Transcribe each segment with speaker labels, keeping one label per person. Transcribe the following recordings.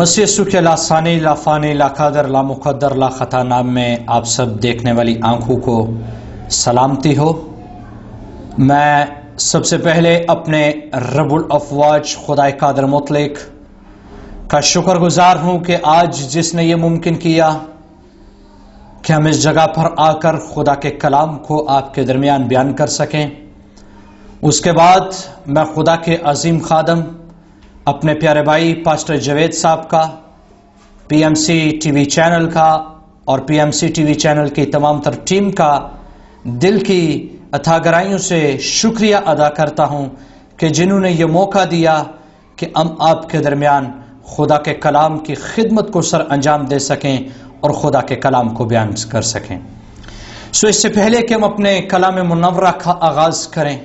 Speaker 1: मसीह यीशु के लासानी लाफानी लाकादर ला मुकद्दर ला खता नाम में आप सब देखने वाली आंखों को सलामती हो। मैं सबसे पहले अपने रब्बुल अफ़वाज खुदाए कादर मुतलक का शुक्रगुजार हूँ कि आज जिसने ये मुमकिन किया कि हम इस जगह पर आकर खुदा के कलाम को आपके दरमियान बयान कर सकें। उसके बाद मैं खुदा के अजीम खादम अपने प्यारे भाई पास्टर जावेद साहब का, पीएमसी टीवी चैनल का और पीएमसी टीवी चैनल की तमाम तर टीम का दिल की अथाह गहराइयों से शुक्रिया अदा करता हूं कि जिन्होंने ये मौका दिया कि हम आपके दरमियान खुदा के कलाम की खिदमत को सर अंजाम दे सकें और खुदा के कलाम को बयान कर सकें। इससे पहले कि हम अपने कलाम मुनव्वरा का आगाज़ करें,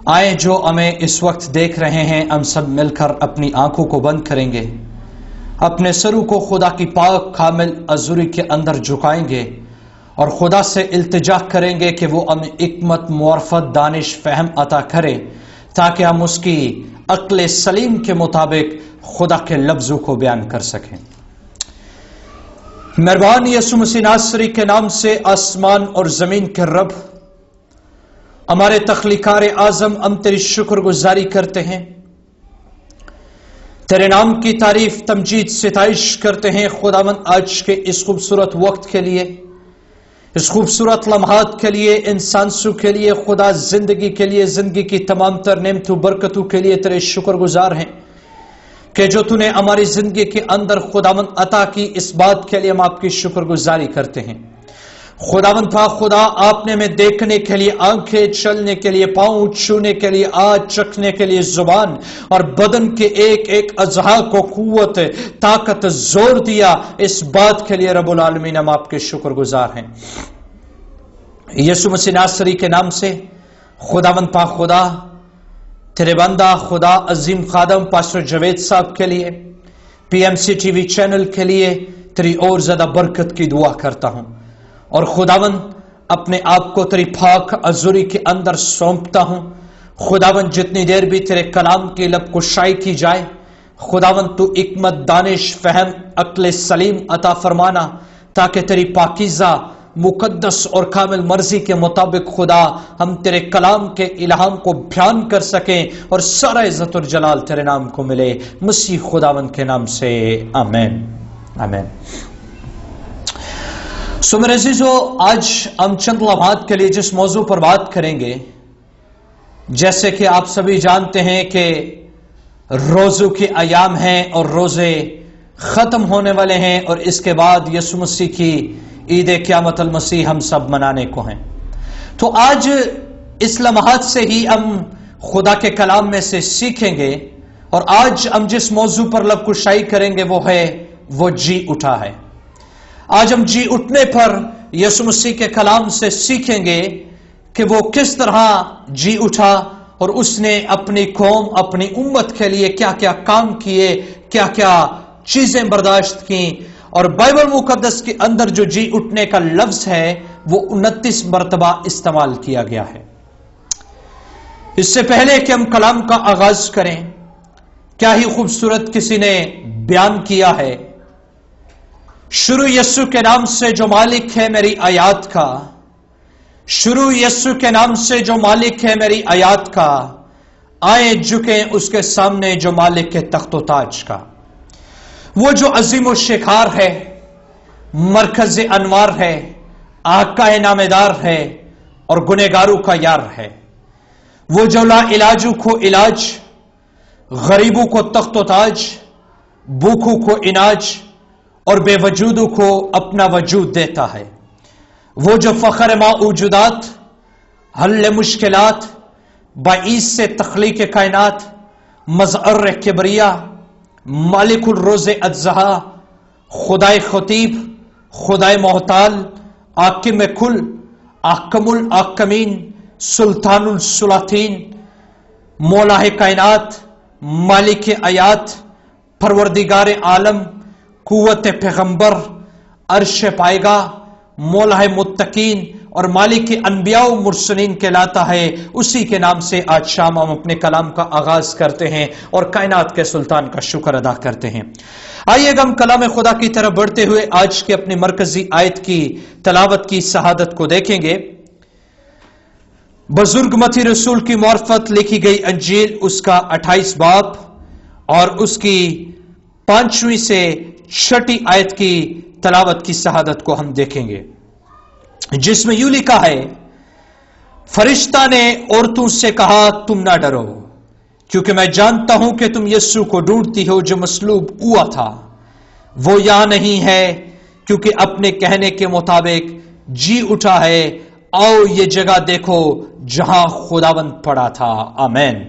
Speaker 1: आए जो हमें इस वक्त देख रहे हैं, हम सब मिलकर अपनी आंखों को बंद करेंगे, अपने सरों को खुदा की पाक कामिल अज़ूरी के अंदर झुकाएंगे और खुदा से इल्तिजा करेंगे कि वो हमें हिकमत, मुआरफत, दानिश, फहम अता करे ताकि हम उसकी अक्ल सलीम के मुताबिक खुदा के लफ्ज़ों को बयान कर सकें। मेहरबान यीशु मसीह नासरी के नाम से आसमान और ज़मीन के रब, हमारे तख्लीकार आज़म, हम तेरी शुक्रगुजारी करते हैं, तेरे नाम की तारीफ, तमजीद, सिताइश करते हैं खुदावंद आज के इस खूबसूरत वक्त के लिए, इस खूबसूरत लम्हात के लिए, इंसानों के लिए, खुदा जिंदगी के लिए, जिंदगी की तमाम तर नेमतों बरकतों के लिए तेरे शुक्रगुजार हैं कि जो तूने हमारी जिंदगी के अंदर खुदावंद अता की, इस बात के लिए हम आपकी शुक्रगुजारी करते हैं। खुदावंद था खुदा, आपने में देखने के लिए आंखें, चलने के लिए पांव, छूने के लिए आज, चखने के लिए जुबान और बदन के एक एक अज़हा को कुव्वत, ताकत, जोर दिया, इस बात के लिए रब्बुल आलमीन हम आपके शुक्रगुजार हैं। यीशु मसीह नासरी के नाम से खुदावंद पा खुदा, तेरे बंदा खुदा अजीम खादम पास्टर जावेद साहब के लिए, पीएमसी टीवी चैनल के लिए तेरी और ज्यादा बरकत की दुआ करता हूं और खुदावंद अपने आप को तेरी पाक अज़ूरी के अंदर सौंपता हूं। खुदावंद जितनी देर भी तेरे कलाम की लब कुशाई की जाए, खुदावंद तू हिकमत, दानिश, फहम, अक्ल सलीम अता फरमाना ताकि तेरी पाकीज़ा, मुकद्दस और कामिल मर्जी के मुताबिक खुदा हम तेरे कलाम के इल्हाम को बयान कर सकें और सारा इज्जत और जलाल तेरे नाम को मिले, मसीह खुदावंद के नाम से आमीन आमीन। सो मेरे अज़ीज़ों, आज हम चंद लम्हात के लिए जिस मौजू पर बात करेंगे, जैसे कि आप सभी जानते हैं कि रोज़ों के अयाम हैं और रोज़े ख़त्म होने वाले हैं और इसके बाद यीशु मसीह की ईद क़यामत अल मसीह हम सब मनाने को हैं। तो आज इस लम्हात से ही हम खुदा के कलाम में से सीखेंगे और आज हम जिस मौजू पर लब कुशाई करेंगे वो जी उठा है। आज हम जी उठने पर यीशु मसीह के कलाम से सीखेंगे कि वो किस तरह जी उठा और उसने अपनी कौम, अपनी उम्मत के लिए क्या क्या काम किए, क्या क्या चीजें बर्दाश्त की। और बाइबल मुकद्दस के अंदर जो जी उठने का लफ्ज है वो 29 मरतबा इस्तेमाल किया गया है। इससे पहले कि हम कलाम का आगाज करें, क्या ही खूबसूरत किसी ने बयान किया है, शुरू यस्सु के नाम से जो मालिक है मेरी आयात का, शुरू यस्सु के नाम से जो मालिक है मेरी आयात का, आए झुके उसके सामने जो मालिक के तख्तो ताज का। वो जो अजीम व शिखार है, मरकज अनवार है, आका नामेदार है और गुनेगारों का यार है। वो जो ला इलाजू को इलाज, गरीबों को तख्तो ताज, भूखों को इनाज और बेवजूदों को अपना वजूद देता है। वो जो फखर माऊजुदात, हल्ले मुश्किलात, बाईस से तख्लीक कायनात, मज़अर किबरिया, मालिकुल रोज़े अज़्ज़हा, खुदाए खतीब, खुदाए मोहताल, आकिम कुल, आकमुल आकमीन, सुल्तानुल सुलातीन, मौलाए कायनात, मालिक आयात, परवरदिगार आलम, कुव्वत पैगंबर, अर्श पाएगा, मौला मुत्तकीन और मालिक अनबिया मुरसलीन कहलाता है। उसी के नाम से आज शाम हम अपने कलाम का आगाज करते हैं और कायनात के सुल्तान का शुक्र अदा करते हैं। आइए हम कलाम खुदा की तरफ बढ़ते हुए आज के अपनी मरकजी आयत की तलावत की शहादत को देखेंगे। बुजुर्ग मती रसूल की मार्फत लिखी गई अंजील उसका 28 बाब और उसकी 5वीं से 6ठी आयत की तलावत की शहादत को हम देखेंगे, जिसमें यूं लिखा है, फरिश्ता ने औरतों से कहा, तुम ना डरो, क्योंकि मैं जानता हूं कि तुम यीशु को ढूंढती हो जो मसलूब हुआ था। वो यहां नहीं है, क्योंकि अपने कहने के मुताबिक जी उठा है। आओ ये जगह देखो जहां खुदावंद पड़ा था। आमीन।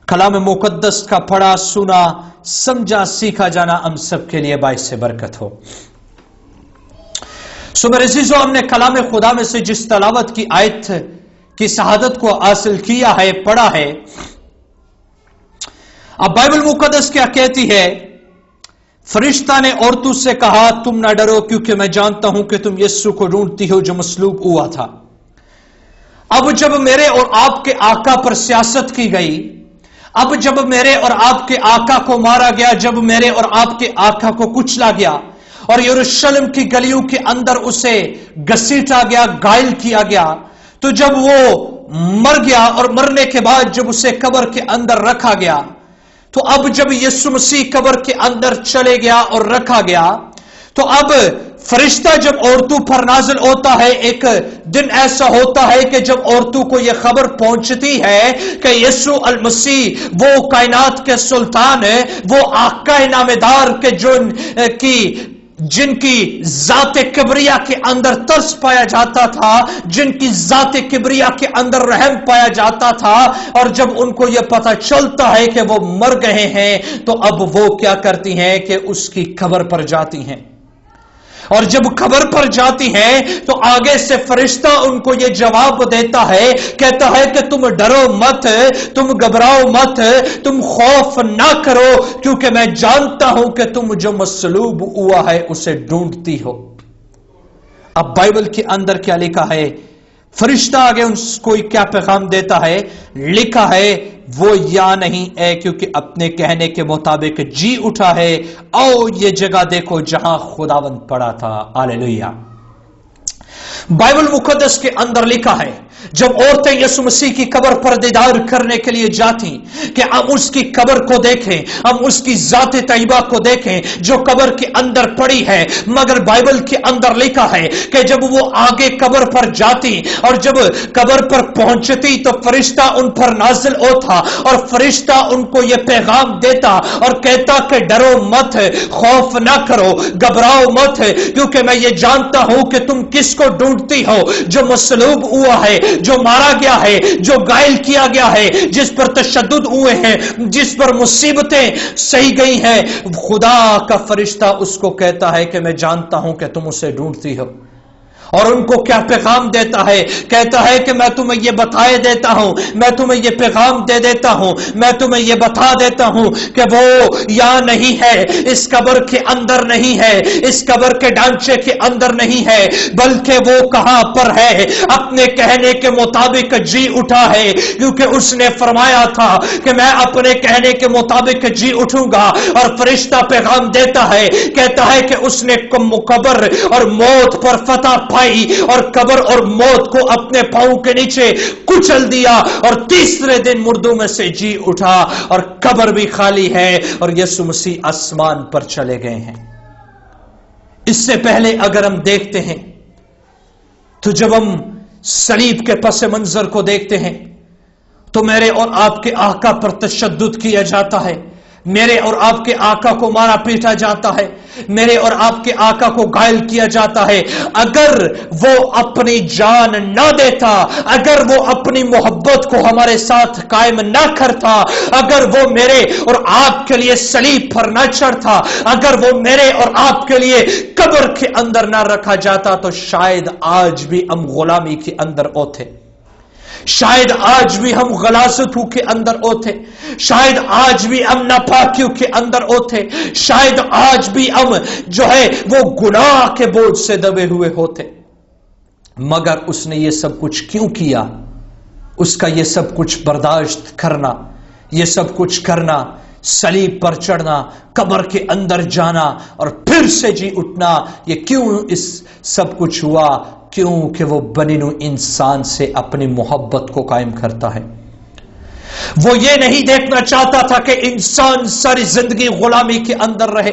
Speaker 1: कलाम मुकद्दस का पढ़ा, सुना, समझा, सीखा जाना हम सबके लिए बाइस से बरकत हो। सो मेरे अज़ीज़ों, हमने कलाम खुदा में से जिस तलावत की आयत की शहादत को हासिल किया है, पढ़ा है, अब बाइबल मुकद्दस क्या कहती है? फरिश्ता ने औरतों से कहा, तुम ना डरो, क्योंकि मैं जानता हूं कि तुम यीशु को ढूंढती हो जो मसलूब हुआ था। अब जब मेरे और आपके आका पर सियासत की गई, अब जब मेरे और आपके आका को मारा गया, जब मेरे और आपके आका को कुचला गया और यरूशलेम की गलियों के अंदर उसे घसीटा गया, घायल किया गया, तो जब वो मर गया और मरने के बाद जब उसे कब्र के अंदर रखा गया, तो अब जब यीशु मसीह कब्र के अंदर चले गया और रखा गया, तो अब फरिश्ता जब औरतों पर नाजिल होता है, एक दिन ऐसा होता है कि जब औरतों को यह खबर पहुंचती है कि यीशु अल मसीह वो कायनात के सुल्तान है, वो आका नामेदार के जिनकी जाते किबरिया के अंदर तरस पाया जाता था, जिनकी जाते किबरिया के अंदर रहम पाया जाता था, और जब उनको यह पता चलता है कि वो मर गए हैं, तो अब वो क्या करती हैं कि उसकी खबर पर जाती हैं। और जब खबर पर जाती हैं तो आगे से फरिश्ता उनको यह जवाब देता है, कहता है कि तुम डरो मत, तुम घबराओ मत, तुम खौफ ना करो, क्योंकि मैं जानता हूं कि तुम जो मसलूब हुआ है उसे ढूंढती हो। अब बाइबल के अंदर क्या लिखा है? फरिश्ता आगे उनको क्या पैगाम देता है? लिखा है, वो या नहीं है, क्योंकि अपने कहने के मुताबिक जी उठा है। आओ ये जगह देखो जहां खुदावंद पड़ा था। हालेलुया। बाइबल मुकद्दस के अंदर लिखा है, जब औरतें यीशु मसीह की कब्र पर दीदार करने के लिए जाती कि हम उसकी कब्र को देखें, हम उसकी जाते तैयबा को देखें जो कब्र के अंदर पड़ी है, मगर बाइबल के अंदर लिखा है कि जब वो आगे कब्र पर जाती और जब कब्र पर पहुंचती तो फरिश्ता उन पर नाजिल होता और फरिश्ता उनको यह पैगाम देता और कहता कि डरो मत, खौफ ना करो, घबराओ मत, क्योंकि मैं ये जानता हूं कि तुम किसको ढूंढती हो, जो मसलूब हुआ है, जो मारा गया है, जो घायल किया गया है, जिस पर तशद्दुद हुए हैं, जिस पर मुसीबतें सही गई हैं। खुदा का फरिश्ता उसको कहता है कि मैं जानता हूं कि तुम उसे ढूंढती हो, और उनको क्या पैगाम देता है? कहता है कि मैं तुम्हें यह बताए देता हूं, मैं तुम्हें यह पैगाम दे देता हूं, मैं तुम्हें यह बता देता हूं कि वो यहां नहीं है, इस कब्र के अंदर नहीं है, इस कब्र के ढांचे के अंदर नहीं है, बल्कि वो कहां पर है? अपने कहने के मुताबिक जी उठा है, क्योंकि उसने फरमाया था कि मैं अपने कहने के मुताबिक जी उठूंगा। और फरिश्ता पैगाम देता है, कहता है कि उसने कब्र और मौत पर फतह पाई और कब्र और मौत को अपने पांव के नीचे कुचल दिया और तीसरे दिन मुर्दों में से जी उठा और कब्र भी खाली है और यीशु मसीह आसमान पर चले गए हैं। इससे पहले अगर हम देखते हैं तो जब हम सलीब के पस मंजर को देखते हैं तो मेरे और आपके आका पर तशद्दुद किया जाता है, मेरे और आपके आका को मारा पीटा जाता है, मेरे और आपके आका को घायल किया जाता है। अगर वो अपनी जान ना देता, अगर वो अपनी मोहब्बत को हमारे साथ कायम ना करता, अगर वो मेरे और आपके लिए सलीब पर ना चढ़ता, अगर वो मेरे और आपके लिए कब्र के अंदर ना रखा जाता, तो शायद आज भी हम गुलामी के अंदर होते, शायद आज भी हम गलासतों के अंदर होते, शायद आज भी हम नापाकियों के अंदर होते, शायद आज भी हम जो है वो गुनाह के बोझ से दबे हुए होते। مگر اس نے یہ سب کچھ کیوں کیا؟ اس کا یہ سب کچھ برداشت کرنا، یہ سب کچھ کرنا، صلیب پر چڑھنا، قبر کے اندر جانا اور پھر سے جی اٹھنا، یہ کیوں اس سب کچھ ہوا؟ کیونکہ وہ بنی نوع انسان سے اپنی محبت کو قائم کرتا ہے۔ وہ یہ نہیں دیکھنا چاہتا تھا کہ انسان ساری زندگی غلامی کے اندر رہے،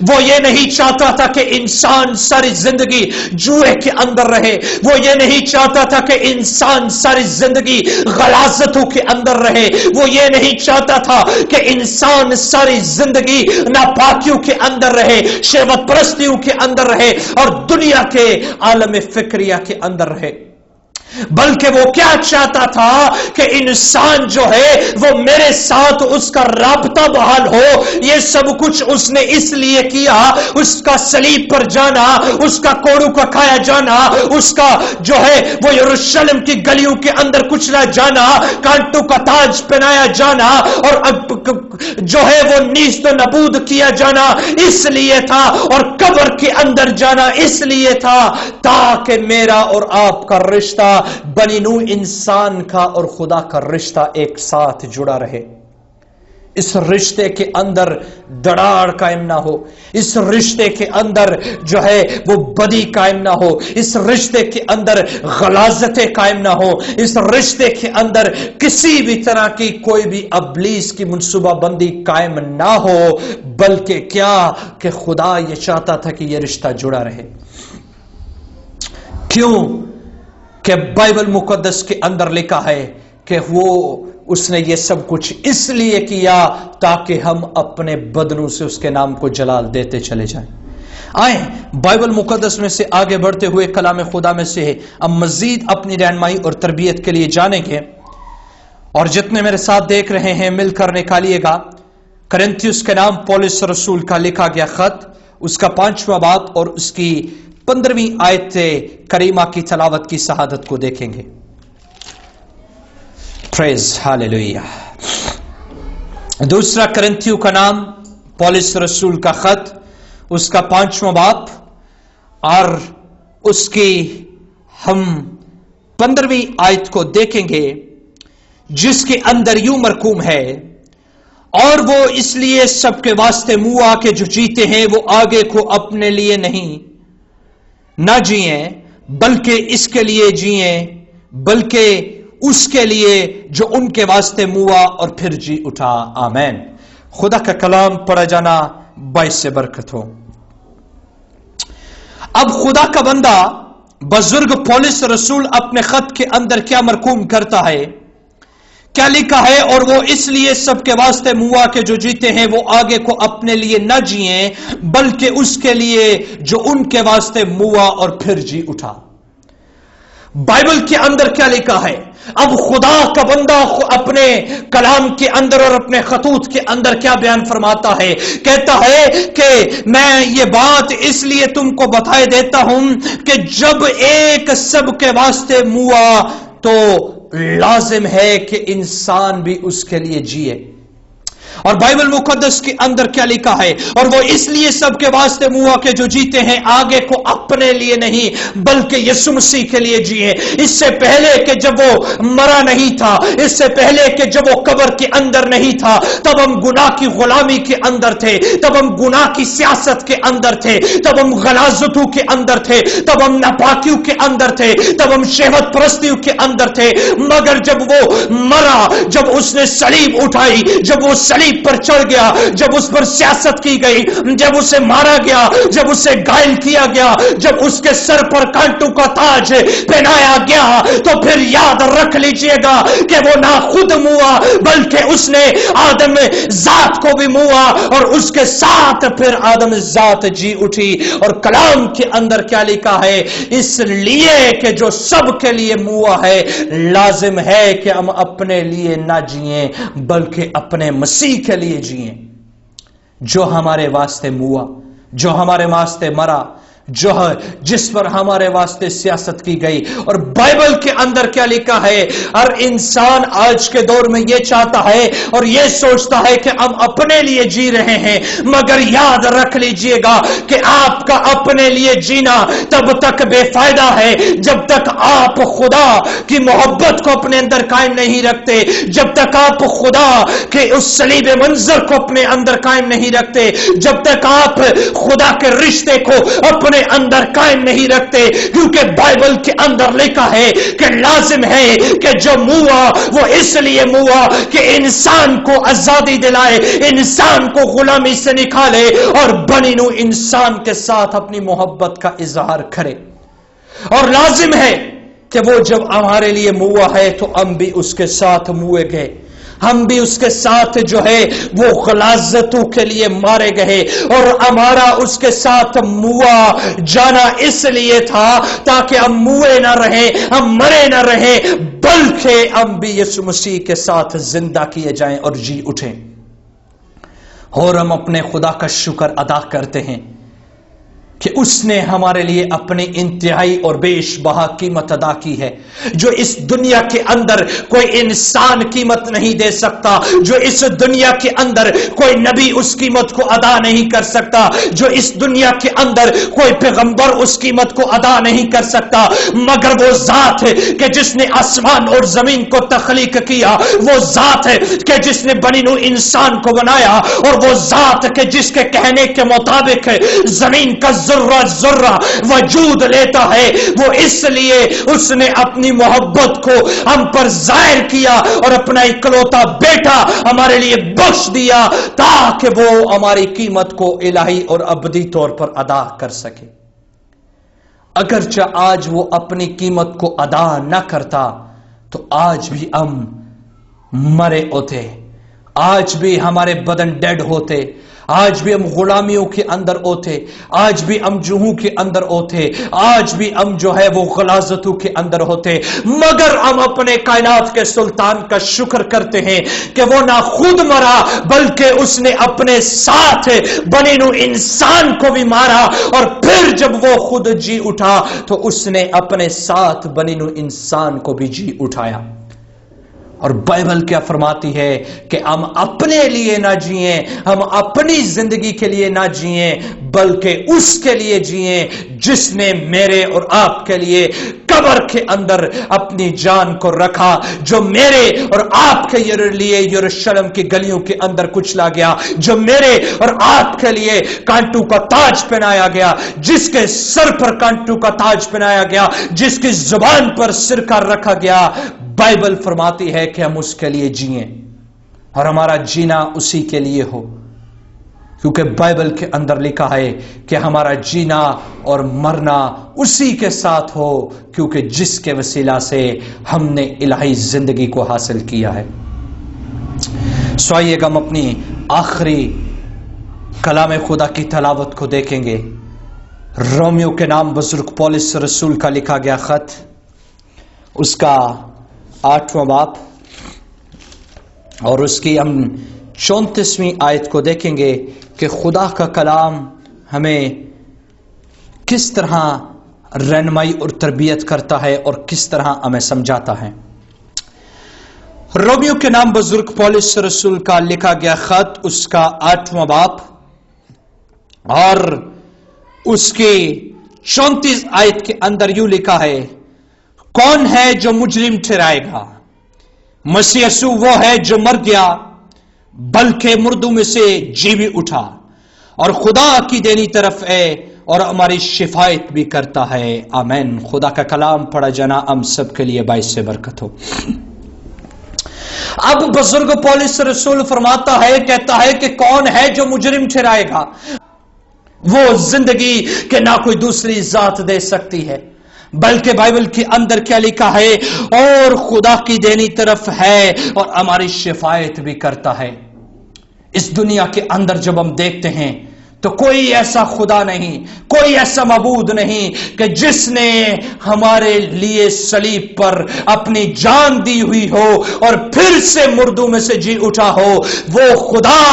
Speaker 1: وہ یہ نہیں چاہتا تھا کہ انسان ساری زندگی جوئے کے اندر رہے، وہ یہ نہیں چاہتا تھا کہ انسان ساری زندگی غلاظتوں کے اندر رہے، وہ یہ نہیں چاہتا تھا کہ انسان ساری زندگی ناپاکیوں کے اندر رہے، شہوت پرستیوں کے اندر رہے اور دنیا کے عالم فکریہ کے اندر رہے، بلکہ وہ کیا چاہتا تھا کہ انسان جو ہے وہ میرے ساتھ اس کا رابطہ بحال ہو۔ یہ سب کچھ اس نے اس لیے کیا، اس کا صلیب پر جانا، اس کا کوڑوں کا کھایا جانا، اس کا جو ہے وہ یروشلم کی گلیوں کے اندر کچلا جانا، کانٹوں کا تاج پہنایا جانا اور جو ہے وہ نیست و نبود کیا جانا اس لیے تھا، اور قبر کے اندر جانا اس لیے تھا تاکہ میرا اور آپ کا رشتہ، بنی نوع انسان کا اور خدا کا رشتہ ایک ساتھ جڑا رہے۔ اس رشتے کے اندر دراڑ قائم نہ ہو، اس رشتے کے اندر جو ہے وہ بدی قائم نہ ہو، اس رشتے کے اندر غلاظتیں قائم نہ ہو، اس رشتے کے اندر کسی بھی طرح کی کوئی بھی ابلیس کی منصوبہ بندی قائم نہ ہو، بلکہ کیا کہ خدا یہ چاہتا تھا کہ یہ رشتہ جڑا رہے۔ کیوں کہ بائبل مقدس کے اندر لکھا ہے کہ اس نے یہ سب کچھ اس لیے کیا تاکہ ہم اپنے بدنوں سے اس کے نام کو جلال دیتے چلے جائیں۔ آئیں بائبل مقدس میں سے آگے بڑھتے ہوئے کلام خدا میں سے ہم مزید اپنی رہنمائی اور تربیت کے لیے جانیں گے، اور جتنے میرے ساتھ دیکھ رہے ہیں مل کر نکالیے گا کرنتھیوس کے نام پولس رسول کا لکھا گیا خط، اس کا 5واں باب اور اس کی 15ویں آیت کریمہ کی تلاوت کی شہادت کو دیکھیں گے۔ پریز ہاللویہ۔ دوسرا کرنتھیوں کا نام پولس رسول کا خط، اس کا 5واں باب اور اس کی ہم 15ویں آیت کو دیکھیں گے، جس کے اندر یوں مرقوم ہے، اور وہ اس لیے سب کے واسطے منہ کے جو جیتے ہیں وہ آگے کو اپنے لیے نہیں نہ جئیں بلکہ اس کے لیے جئیں، بلکہ اس کے لیے جو ان کے واسطے ہوا اور پھر جی اٹھا۔ آمین۔ خدا کا کلام پڑھا جانا باعث برکت ہو۔ اب خدا کا بندہ بزرگ پولس رسول اپنے خط کے اندر کیا مرقوم کرتا ہے، کیا لکھا ہے؟ اور وہ اس لیے سب کے واسطے منہ کے جو جیتے ہیں وہ آگے کو اپنے لیے نہ جئیں بلکہ اس کے لیے جو ان کے واسطے منہ اور پھر جی اٹھا۔ بائبل کے اندر کیا لکھا ہے؟ اب خدا کا بندہ اپنے کلام کے اندر اور اپنے خطوط کے اندر کیا بیان فرماتا ہے؟ کہتا ہے کہ میں یہ بات اس لیے تم کو بتائے دیتا ہوں کہ جب ایک سب کے واسطے ہوا تو لازم ہے کہ انسان بھی اس کے لیے جیے۔ اور بائبل مقدس کے اندر کیا لکھا ہے؟ اور وہ اس لیے سب کے واسطے منہ کے جو جیتے ہیں آگے کو اپنے لیے نہیں بلکہ یسوع مسیح کے لیے جیے۔ اس سے پہلے کہ جب وہ مرا نہیں تھا، اس سے پہلے کہ جب وہ قبر کے اندر نہیں تھا، تب ہم گناہ کی غلامی کے اندر تھے، تب ہم گناہ کی سیاست کے اندر تھے، تب ہم غلاظتوں کے اندر تھے، تب ہم ناپاکیوں کے اندر تھے، تب ہم شہوت پرستیوں کے اندر تھے۔ مگر جب وہ مرا، جب اس نے صلیب اٹھائی، جب وہ صلیب پر چڑھ گیا، جب اس پر سیاست کی گئی، جب اسے مارا گیا، جب اسے گائل کیا گیا، جب اس کے سر پر کانٹوں کا تاج پہنایا گیا، تو پھر یاد رکھ لیجئے گا کہ وہ نہ خود ہوا بلکہ اس نے آدم ذات کو بھی ہوا اور اس کے ساتھ پھر آدم ذات جی اٹھی۔ اور کلام کے اندر کیا لکھا ہے؟ اس لیے کہ جو سب کے لیے ہوا ہے لازم ہے کہ ہم اپنے لیے نہ جئیں بلکہ اپنے مسیح کے لیے جئیں، جو ہمارے واسطے ہوا، جو ہمارے واسطے مرا، जो है जिस पर हमारे वास्ते सियासत की गई। और बाइबल के अंदर क्या लिखा है, हर इंसान आज के दौर में यह चाहता है और यह सोचता है कि हम अपने लिए जी रहे हैं, मगर याद रख लीजिएगा कि आपका अपने लिए जीना तब तक बेफायदा है जब तक आप खुदा की मोहब्बत को अपने अंदर कायम नहीं रखते, जब तक आप खुदा के उस सलीब मंजर को अपने अंदर कायम नहीं रखते, जब तक आप खुदा के रिश्ते को अपने अंदर कायम नहीं रखते। क्योंकि बाइबल के अंदर लिखा है कि लाजिम है कि जो मुआ वो इसलिए मुआ कि इंसान को आजादी दिलाए, इंसान को गुलामी से निकाले और बनीनू इंसान के साथ अपनी मोहब्बत का इजहार करे। और लाजिम है कि वो जब हमारे लिए मुआ है तो हम भी उसके साथ मुए गए, हम भी उसके साथ जो है वो गलाजतों के लिए मारे गए। और हमारा उसके साथ मुआ जाना इसलिए था ताकि हम मुए ना रहे, हम मरे ना रहे, बल्कि हम भी यीशु मसीह के साथ जिंदा किए जाएं और जी उठें। और हम अपने खुदा का शुक्र अदा करते हैं कि उसने हमारे लिए अपनी इंतहाई और बेशबहा कीमत अदा की है, जो इस दुनिया के अंदर कोई इंसान कीमत नहीं दे सकता, जो इस दुनिया के अंदर कोई नबी उस कीमत को अदा नहीं कर सकता, जो इस दुनिया के अंदर कोई पैगंबर उस कीमत को अदा नहीं कर सकता, मगर वो जात है कि जिसने आसमान और जमीन को तख्लीक किया, वो जात है कि जिसने बनीनू इंसान को बनाया, और वो जात के जिसके कहने के मुताबिक जमीन का जुर्रा जुर्रा वजूद लेता है। वो इसलिए उसने अपनी मोहब्बत को हम पर जाहिर किया और अपना इकलौता बेटा हमारे लिए बख्श दिया ताकि वो हमारी कीमत को इलाही और अबदी तौर पर अदा कर सके। अगरचे आज वो अपनी कीमत को अदा न करता तो आज भी हम मरे होते, आज भी हमारे बदन डेड होते, आज भी हम गुलामियों के अंदर होते, आज भी हम जुहू के अंदर होते, आज भी हम जो है वो गलाजतों के अंदर होते। मगर हम अपने कायनात के सुल्तान का शुक्र करते हैं कि वो ना खुद मरा बल्कि उसने अपने साथ बनीनू इंसान को भी मारा, और फिर जब वो खुद जी उठा तो उसने अपने साथ बनीनू इंसान को भी जी उठाया। और बाइबल क्या फरमाती है कि हम अपने लिए ना जिए, हम अपनी जिंदगी के लिए ना जिए, बल्कि उसके लिए जिए जिसने मेरे और आपके लिए कब्र के अंदर अपनी जान को रखा, जो मेरे और आपके लिए यरूशलेम की गलियों के अंदर कुचला गया, जो मेरे और आपके लिए कांटू का ताज पहनाया गया, जिसके सर पर कांटू का ताज पहनाया गया, जिसकी जुबान पर सिरका रखा गया। बाइबल फरमाती है कि हम उसके लिए जिए और हमारा जीना उसी के लिए हो, क्योंकि बाइबल के अंदर लिखा है कि हमारा जीना और मरना उसी के साथ हो, क्योंकि जिसके वसीला से हमने इलाही जिंदगी को हासिल किया है। सो आइएगा हम अपनी आखिरी कलाम खुदा की तलावत को देखेंगे। रोमियो के नाम बुजुर्ग पौलुस रसूल का लिखा गया खत, उसका 8वां बाब और उसकी हम 34वीं आयत को देखेंगे कि खुदा का कलाम हमें किस तरह रहनुमाई और तरबियत करता है और किस तरह हमें समझाता है। रोमियो के नाम बुजुर्ग पौलुस रसूल का लिखा गया खत, उसका 8वां बाब और उसकी 34 आयत के अंदर यूं लिखा है, कौन है जो मुजरिम ठहराएगा? मसीह यीशु वो है जो मर गया बल्कि मुर्दों में से जी भी उठा और खुदा की देनी तरफ है और हमारी शिफायत भी करता है। आमीन। खुदा का कलाम पढ़ा जाना हम सब के लिए बाइस से बरकत हो। अब बुजुर्ग पौलुस रसूल फरमाता है, कहता है कि कौन है जो मुजरिम ठहराएगा? वो जिंदगी के ना कोई दूसरी जात दे सकती है, बल्कि बाइबल के अंदर क्या लिखा है, और खुदा की देनी तरफ है और हमारी शिफायत भी करता है। इस दुनिया के अंदर जब हम देखते हैं تو کوئی ایسا خدا نہیں، کوئی ایسا معبود نہیں کہ جس نے ہمارے لیے صلیب پر اپنی جان دی ہوئی ہو اور پھر سے مردوں میں سے جی اٹھا ہو۔ وہ خدا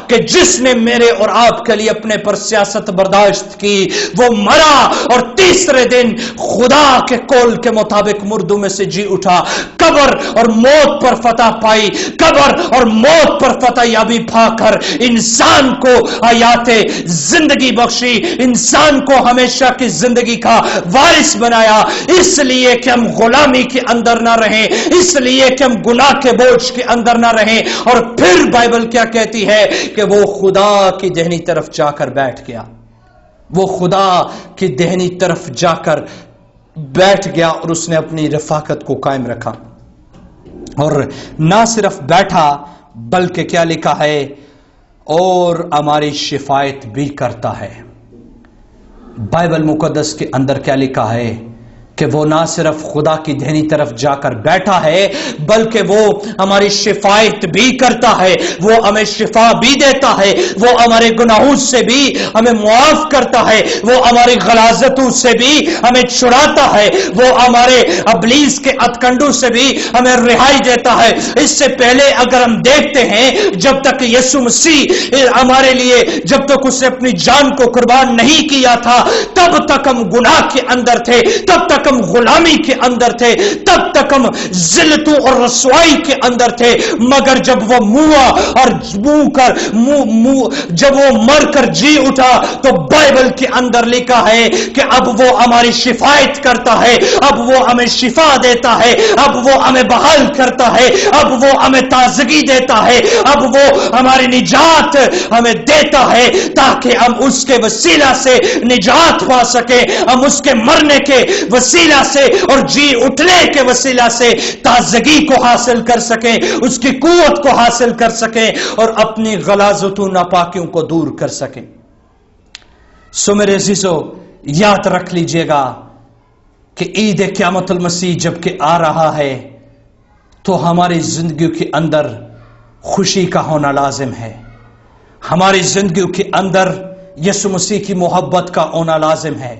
Speaker 1: کہ جس نے میرے اور آپ کے لیے اپنے پر سیاست برداشت کی، وہ مرا اور تیسرے دن خدا کے قول کے مطابق مردوں میں سے جی اٹھا، قبر اور موت پر فتح پائی، قبر اور موت پر فتح یابی پا کر انسان کو حیات زندگی بخشی، انسان کو ہمیشہ کی زندگی کا وارث بنایا، اس لیے کہ ہم غلامی کے اندر نہ رہیں، اس لیے کہ ہم گناہ کے بوجھ کے اندر نہ رہیں۔ اور پھر بائبل کیا کہتی ہے کہ وہ خدا کی دہنی طرف جا کر بیٹھ گیا، وہ خدا کی دہنی طرف جا کر بیٹھ گیا اور اس نے اپنی رفاقت کو قائم رکھا۔ اور نہ صرف بیٹھا بلکہ کیا لکھا ہے، اور ہماری شفاعت بھی کرتا ہے۔ بائبل مقدس کے اندر کیا لکھا ہے کہ وہ نہ صرف خدا کی دہنی طرف جا کر بیٹھا ہے بلکہ وہ ہماری شفاعت بھی کرتا ہے، وہ ہمیں شفا بھی دیتا ہے، وہ ہمارے گناہوں سے بھی ہمیں معاف کرتا ہے، وہ ہماری غلاظتوں سے بھی ہمیں چھڑاتا ہے، وہ ہمارے ابلیس کے ہتھکنڈوں سے بھی ہمیں رہائی دیتا ہے۔ اس سے پہلے اگر ہم دیکھتے ہیں، جب تک یسوع مسیح ہمارے لیے جب تک اس نے اپنی جان کو قربان نہیں کیا تھا، تب تک ہم گناہ کے اندر تھے، تب تک ہم غلامی کے اندر تھے، تب تک ہم ذلتوں اور رسوائی کے اندر تھے۔ مگر جب وہ موا اور جب وہ مر کر جی اٹھا تو بائبل کے اندر لکھا ہے کہ اب وہ ہماری شفاعت کرتا ہے، اب وہ ہمیں شفا دیتا ہے، اب وہ ہمیں بحال کرتا ہے، اب وہ ہمیں تازگی دیتا ہے، اب وہ ہماری نجات ہمیں دیتا ہے تاکہ ہم اس کے وسیلہ سے نجات پا سکیں، ہم اس کے مرنے کے وسیلہ سے اور جی اٹھنے کے وسیلہ سے تازگی کو حاصل کر سکیں، اس کی قوت کو حاصل کر سکیں اور اپنی غلاظتوں ناپاکیوں کو دور کر سکیں۔ سو میرے عزیزو، یاد رکھ لیجئے گا کہ عید قیامت المسیح جب کہ آ رہا ہے تو ہماری زندگی کے اندر خوشی کا ہونا لازم ہے، ہماری زندگی کے اندر یسوع مسیح کی محبت کا ہونا لازم ہے،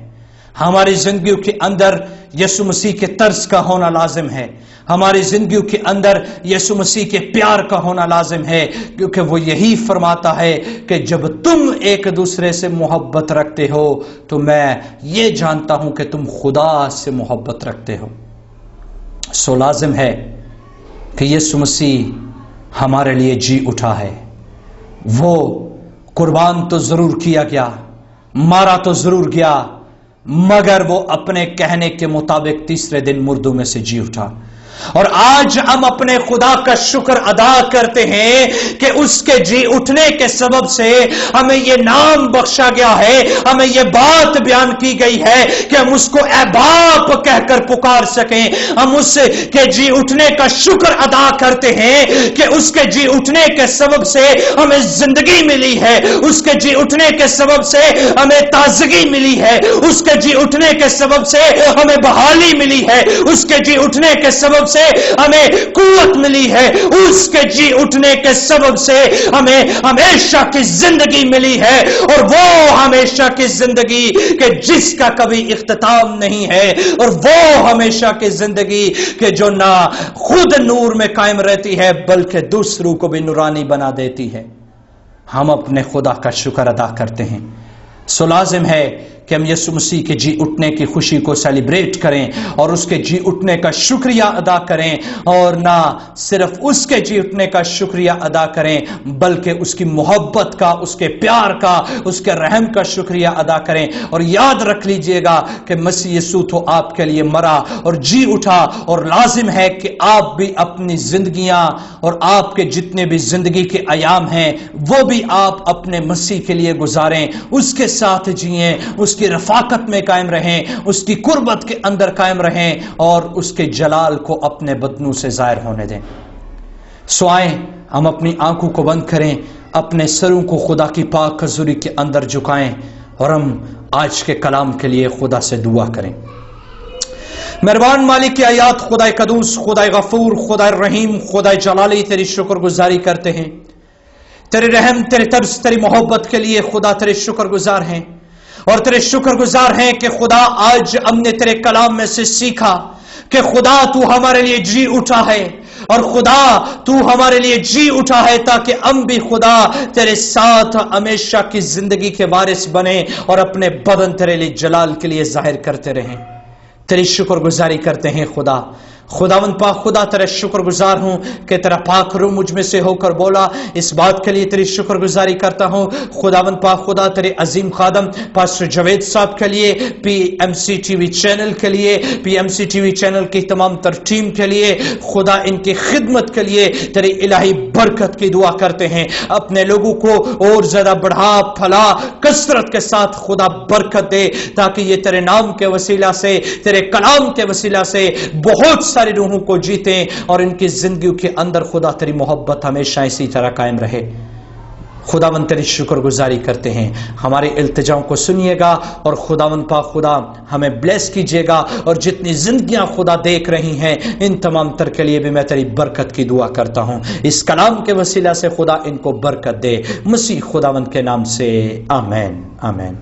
Speaker 1: ہماری زندگیوں کے اندر یسوع مسیح کے طرز کا ہونا لازم ہے، ہماری زندگیوں کے اندر یسوع مسیح کے پیار کا ہونا لازم ہے، کیونکہ وہ یہی فرماتا ہے کہ جب تم ایک دوسرے سے محبت رکھتے ہو تو میں یہ جانتا ہوں کہ تم خدا سے محبت رکھتے ہو۔ سو لازم ہے کہ یسوع مسیح ہمارے لیے جی اٹھا ہے، وہ قربان تو ضرور کیا گیا، مارا تو ضرور گیا، مگر وہ اپنے کہنے کے مطابق تیسرے دن مردوں میں سے جی اٹھا۔ اور آج ہم اپنے خدا کا شکر ادا کرتے ہیں کہ اس کے جی اٹھنے کے سبب سے ہمیں یہ نام بخشا گیا ہے، ہمیں یہ بات بیان کی گئی ہے کہ ہم اس کو اے باپ کہہ کر پکار سکیں۔ ہم اس کے جی اٹھنے کا شکر ادا کرتے ہیں کہ اس کے جی اٹھنے کے سبب سے ہمیں زندگی ملی ہے، اس کے جی اٹھنے کے سبب سے ہمیں تازگی ملی ہے، اس کے جی اٹھنے کے سبب سے ہمیں بحالی ملی ہے، اس کے جی اٹھنے کے سبب سے ہمیں قوت ملی ہے، اس کے جی اٹھنے کے سبب سے ہمیں ہمیشہ کی زندگی ملی ہے، اور وہ ہمیشہ کی زندگی کہ جس کا کبھی اختتام نہیں ہے، اور وہ ہمیشہ کی زندگی کہ جو نہ خود نور میں قائم رہتی ہے بلکہ دوسروں کو بھی نورانی بنا دیتی ہے۔ ہم اپنے خدا کا شکر ادا کرتے ہیں۔ سو لازم ہے کہ ہم یسوع مسیح کے جی اٹھنے کی خوشی کو سیلیبریٹ کریں اور اس کے جی اٹھنے کا شکریہ ادا کریں، اور نہ صرف اس کے جی اٹھنے کا شکریہ ادا کریں بلکہ اس کی محبت کا، اس کے پیار کا، اس کے رحم کا شکریہ ادا کریں۔ اور یاد رکھ لیجئے گا کہ مسیح یسوع تو آپ کے لیے مرا اور جی اٹھا، اور لازم ہے کہ آپ بھی اپنی زندگیاں اور آپ کے جتنے بھی زندگی کے ایام ہیں وہ بھی آپ اپنے مسیح کے لیے گزاریں، اس کے ساتھ جئیں، اس کی رفاقت میں قائم رہیں، اس کی قربت کے اندر قائم رہیں اور اس کے جلال کو اپنے بدنوں سے ظاہر ہونے دیں۔ سو آئیں ہم اپنی آنکھوں کو بند کریں، اپنے سروں کو خدا کی پاک حضوری کے اندر جھکائیں اور ہم آج کے کلام کے لیے خدا سے دعا کریں۔ مہربان مالک کی آیات، خدا قدوس، خدا غفور، خدا رحیم، خدا جلالی، تیری شکر گزاری کرتے ہیں तेरे रहम, तेरे तरस, तेरी मोहब्बत के लिए खुदा तेरे शुक्रगुजार हैं, और तेरे शुक्रगुजार हैं कि खुदा आज हमने तेरे कलाम में से सीखा कि खुदा तू हमारे लिए जी उठा है, और खुदा तू हमारे लिए जी उठा है ताकि हम भी खुदा तेरे साथ हमेशा की जिंदगी के वारिस बने और अपने बदन तेरे लिए जलाल के लिए जाहिर करते रहें। तेरी शुक्रगुजारी करते हैं खुदा। खुदावंद पाक खुदा तेरा शुक्रगुजार हूं कि तेरा पाक रूह मुझ में से होकर बोला। इस बात के लिए तेरी शुक्रगुजारी करता हूं खुदावंद पाक खुदा, तेरे अजीम खादम पास्टर जावेद साहब के लिए, पीएमसी टीवी चैनल के लिए, पीएमसी टीवी चैनल की तमाम तर टीम के लिए खुदा, इनकी खिदमत के लिए तेरी इलाही बरकत की दुआ करते हैं। अपने लोगों को और ज्यादा बढ़ा, फला, कसरत के साथ खुदा बरकत दे, ताकि ये तेरे नाम के वसीला से, तेरे कलाम के वसीला से बहुत सारी रूहों को जीतें और इनकी जिंदगी के अंदर खुदा तेरी मोहब्बत हमेशा इसी तरह कायम रहे। खुदावंद तेरी शुक्रगुजारी करते हैं। हमारे इल्तिजाओं को सुनिएगा और खुदावंद पाक खुदा हमें ब्लेस कीजिएगा, और जितनी जिंदगियां खुदा देख रही हैं इन तमाम तर के लिए भी मैं तेरी बरकत की दुआ करता हूं। इस कलाम के वसीला से खुदा इनको बरकत दे, मसीह खुदावंद के नाम से आमीन आमीन।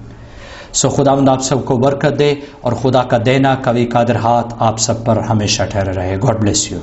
Speaker 1: सो खुदावंद आप सबको बरकत दे और खुदा का देना कभी कादर हाथ आप सब पर हमेशा ठहरा रहे। God bless you.